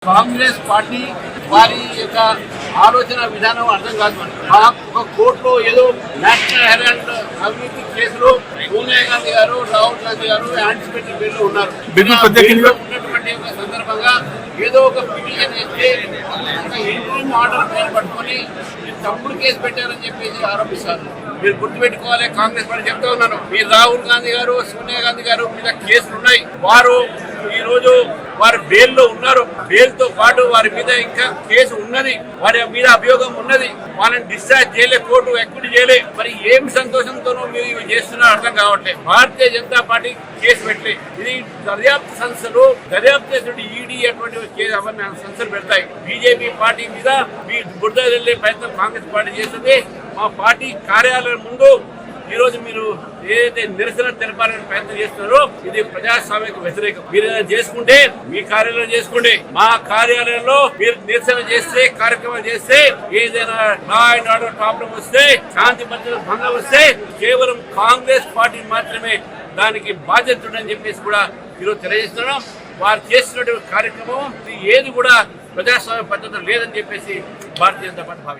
Congress party వారి యొక్క ఆలోచన విధానం అర్థం కాదు. ఒక కోర్టులో ఏదో నేషనల్ హెరాల్డ్ అవినీతి కేసులో సోనియా గాంధీ గారు, రాహుల్ గాంధీ గారు యాంటిసిపేటరీ బెయిల్లో ఉన్నారు. ఉన్నటువంటి ఒక సందర్భంగా ఏదో ఒక పిటిషన్ చేస్తే ఒక ఇంట్రీమ్ ఆర్డర్ పేరు పట్టుకొని తప్పుడు కేసు పెట్టారని చెప్పేసి ఆరోపిస్తారు. మీరు గుర్తుపెట్టుకోవాలి, కాంగ్రెస్ పార్టీ చెప్తా ఉన్నాను, మీరు రాహుల్ గాంధీ గారు, సోనియా గాంధీ గారు మీద కేసులు ఉన్నాయి. వారు ఈ రోజు వారు బెయిల్లో ఉన్నారు. బెయిల్ తో పాటు వారి మీద ఇంకా కేసు ఉన్నది, వారి మీద అభియోగం ఉన్నది. వాళ్ళని డిశ్చార్జ్ చేయలే, కోర్టు ఎక్విటీ చేయలే. మరి ఏం సంతోషంతోనూ మీరు చేస్తున్నారో అర్థం కావట్లేదు. భారతీయ జనతా పార్టీ కేసు పెట్టలే. ఇది దర్యాప్తు సంస్థలు దర్యాప్తు చేసినట్టు ఈడీ అటువంటి కేసు అవన్నీ సంస్థలు పెడతాయి. బీజేపీ పార్టీ మీద మీ బురద వెళ్లే ప్రయత్నం కాంగ్రెస్ పార్టీ చేస్తుంది. మా పార్టీ కార్యాలయం ముందు ఈ రోజు మీరు ఏదైతే నిరసన తెలపాలని ప్రయత్నం చేస్తున్నారో ఇది ప్రజాస్వామ్యకు వ్యతిరేకం. మీరు ఏదైనా చేసుకుంటే మీ కార్యాలయం చేసుకోండి. మా కార్యాలయంలో మీరు నిరసన చేస్తే, కార్యక్రమం చేస్తే, ఏదైనా లా అండ్ ఆర్డర్ ప్రాబ్లం వస్తే, శాంతి భద్రత భంగం వస్తే కేవలం కాంగ్రెస్ పార్టీ మాత్రమే దానికి బాధ్యత ఉందని చెప్పేసి కూడా ఈరోజు తెలియజేస్తున్నాం. వారు చేస్తున్నటువంటి కార్యక్రమం ఏది కూడా ప్రజాస్వామ్య పద్ధతి లేదని చెప్పేసి భారతీయ జనతా పార్టీ భావిస్తుంది.